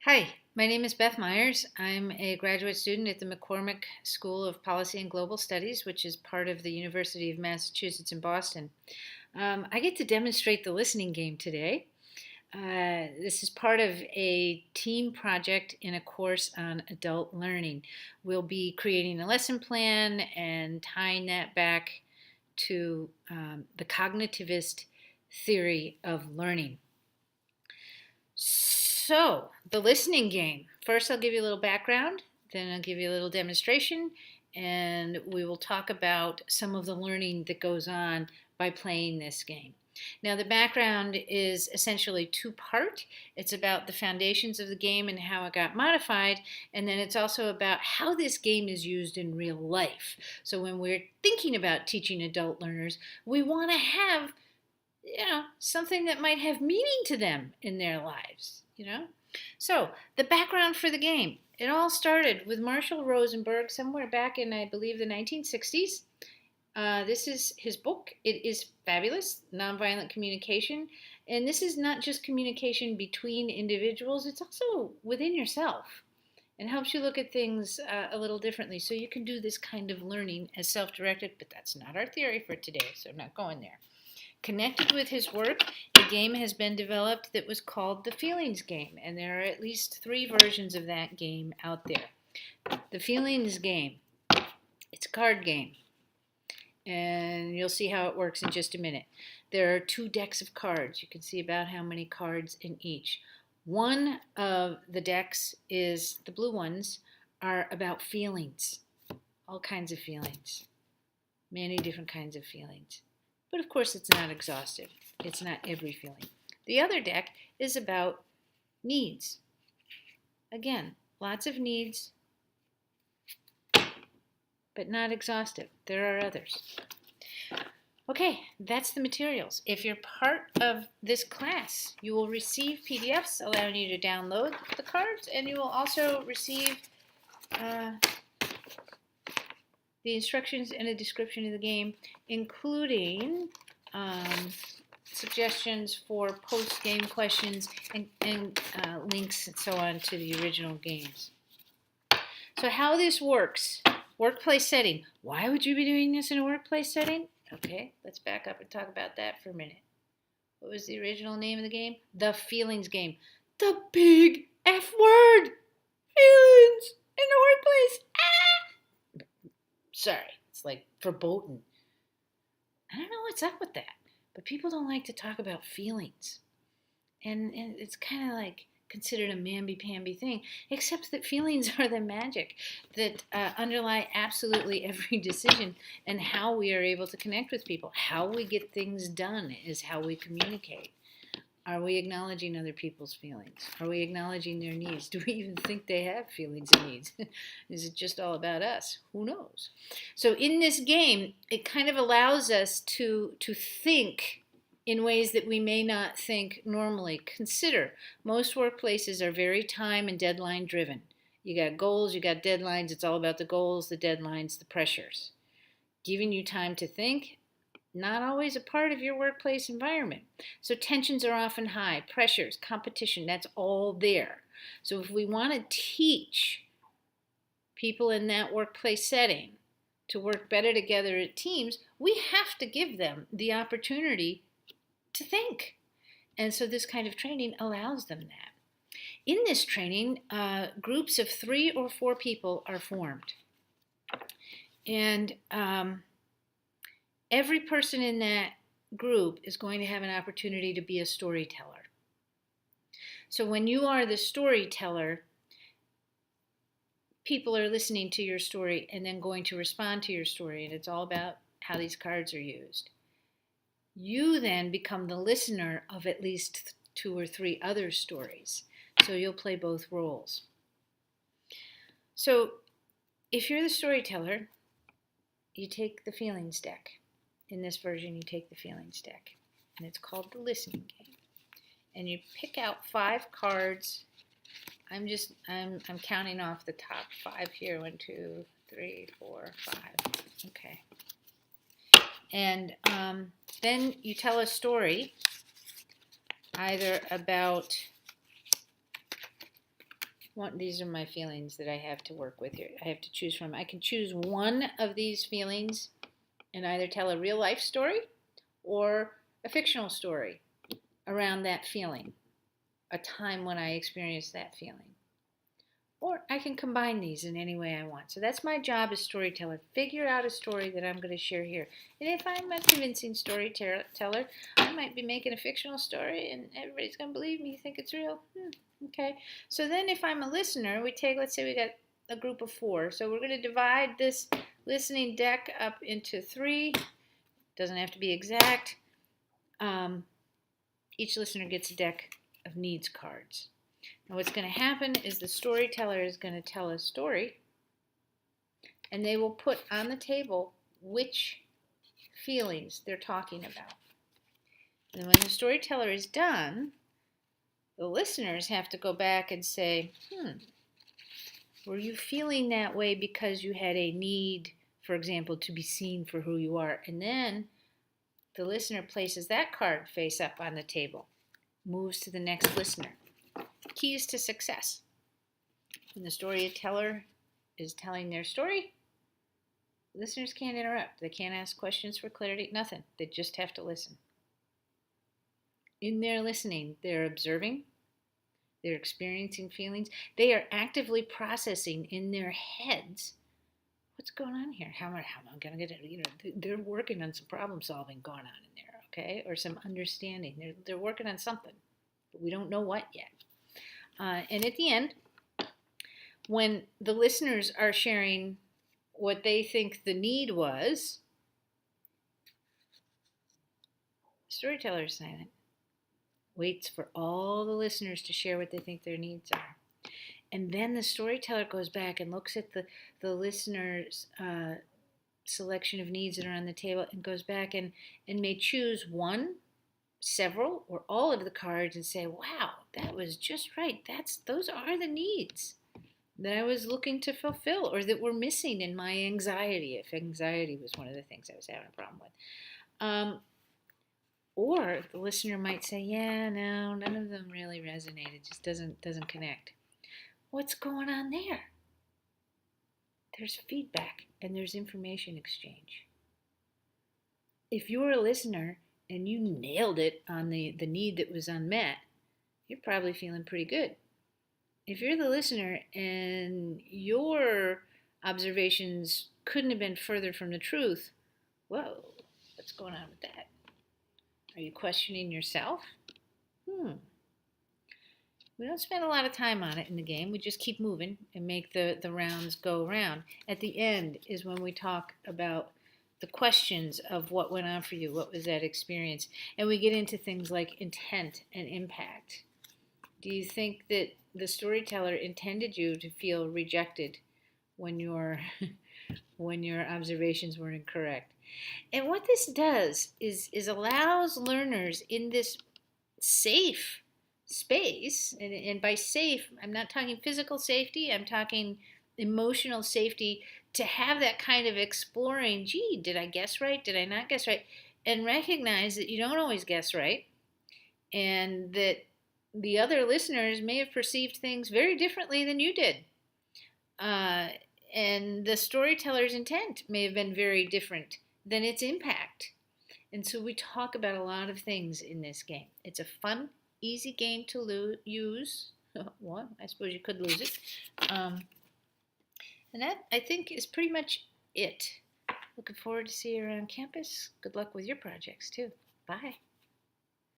Hi, my name is Beth Myers. I'm a graduate student at the McCormick School of Policy and Global Studies, which is part of the University of Massachusetts in Boston. I get to demonstrate the listening game today. This is part of a team project in a course on adult learning. We'll be creating a lesson plan and tying that back to the cognitivist theory of learning. So, the listening game. First, I'll give you a little background, then I'll give you a little demonstration, and we will talk about some of the learning that goes on by playing this game. Now, the background is essentially two-part. It's about the foundations of the game and how it got modified, and then it's also about how this game is used in real life. So when we're thinking about teaching adult learners, we want to have something that might have meaning to them in their lives. So, the background for the game. It all started with Marshall Rosenberg somewhere back in, I believe, the 1960s. This is his book. It is fabulous, Nonviolent Communication. And this is not just communication between individuals, it's also within yourself and helps you look at things a little differently. So you can do this kind of learning as self-directed, but that's not our theory for today, so I'm not going there. Connected with his work, a game has been developed that was called the Feelings Game, and there are at least 3 versions of that game out there. The Feelings Game, it's a card game, and you'll see how it works in just a minute. There are 2 decks of cards. You can see about how many cards in each. One of the decks is, the blue ones, are about feelings, all kinds of feelings, many different kinds of feelings. But of course, it's not exhaustive. It's not every feeling. The other deck is about needs. Again, lots of needs, but not exhaustive. There are others. Okay, that's the materials. If you're part of this class, you will receive PDFs allowing you to download the cards, and you will also receive the instructions and a description of the game, including suggestions for post-game questions and links and so on to the original games. So how this works, workplace setting. Why would you be doing this in a workplace setting? Okay, let's back up and talk about that for a minute. What was the original name of the game? The Feelings Game. The big F word! Feelings in the workplace. Sorry, it's like verboten. I don't know what's up with that, but people don't like to talk about feelings. And it's kind of like considered a mamby-pamby thing, except that feelings are the magic that underlie absolutely every decision and how we are able to connect with people. How we get things done is how we communicate. Are we acknowledging other people's feelings? Are we acknowledging their needs? Do we even think they have feelings and needs? Is it just all about us? Who knows? So in this game, it kind of allows us to think in ways that we may not think normally. Consider, most workplaces are very time and deadline driven. You got goals, you got deadlines. It's all about the goals, the deadlines, the pressures. Giving you time to think, not always a part of your workplace environment. So tensions are often high, pressures, competition, that's all there. So if we want to teach people in that workplace setting to work better together as teams, we have to give them the opportunity to think. And so this kind of training allows them that. In this training, groups of 3 or 4 people are formed. And every person in that group is going to have an opportunity to be a storyteller. So when you are the storyteller, people are listening to your story and then going to respond to your story, and it's all about how these cards are used. You then become the listener of at least 2 or 3 other stories, so you'll play both roles. So if you're the storyteller, you take the feelings deck. In this version, you take the feelings deck, and it's called the listening game. And you pick out 5 cards. I'm counting off the top 5 here. 1, 2, 3, 4, 5. Okay. And then you tell a story, either about These are my feelings that I have to work with here. I have to choose from. I can choose one of these feelings and either tell a real life story or a fictional story around that feeling, a time when I experienced that feeling. Or I can combine these in any way I want. So that's my job as storyteller. Figure out a story that I'm going to share here. And if I'm a convincing storyteller, I might be making a fictional story and everybody's going to believe me, think it's real. Okay. So then if I'm a listener, let's say we got a group of 4. So we're going to divide this listening deck up into 3. Doesn't have to be exact. Each listener gets a deck of needs cards. Now what's going to happen is the storyteller is going to tell a story, and they will put on the table which feelings they're talking about. And when the storyteller is done, the listeners have to go back and say, were you feeling that way because you had a need, for example, to be seen for who you are? And then the listener places that card face up on the table, moves to the next listener. Keys to success. When the storyteller is telling their story, listeners can't interrupt. They can't ask questions for clarity, nothing. They just have to listen. In their listening, they're observing, they're experiencing feelings, they are actively processing in their heads what's going on here. How am I going to get it? They're working on some problem solving going on in there, okay? Or some understanding. They're working on something, but we don't know what yet. And at the end, when the listeners are sharing what they think the need was, the storyteller is silent, waits for all the listeners to share what they think their needs are. And then the storyteller goes back and looks at the listener's selection of needs that are on the table and goes back and may choose one, several, or all of the cards and say, wow, that was just right. Those are the needs that I was looking to fulfill or that were missing in my anxiety, if anxiety was one of the things I was having a problem with. Or the listener might say, yeah, no, none of them really resonate. It just doesn't connect. What's going on there? There's feedback and there's information exchange. If you're a listener and you nailed it on the need that was unmet, you're probably feeling pretty good. If you're the listener and your observations couldn't have been further from the truth, whoa, what's going on with that? Are you questioning yourself? We don't spend a lot of time on it in the game. We just keep moving and make the rounds go around. At the end is when we talk about the questions of what went on for you, what was that experience, and we get into things like intent and impact. Do you think that the storyteller intended you to feel rejected when your observations were incorrect? And what this does is allows learners in this safe space, and by safe, I'm not talking physical safety, I'm talking emotional safety, to have that kind of exploring, gee, did I guess right? Did I not guess right? And recognize that you don't always guess right, and that the other listeners may have perceived things very differently than you did. And the storyteller's intent may have been very different than its impact. And so we talk about a lot of things in this game. It's a fun, easy game to use. Well, I suppose you could lose it. And that, I think, is pretty much it. Looking forward to see you around campus. Good luck with your projects, too. Bye.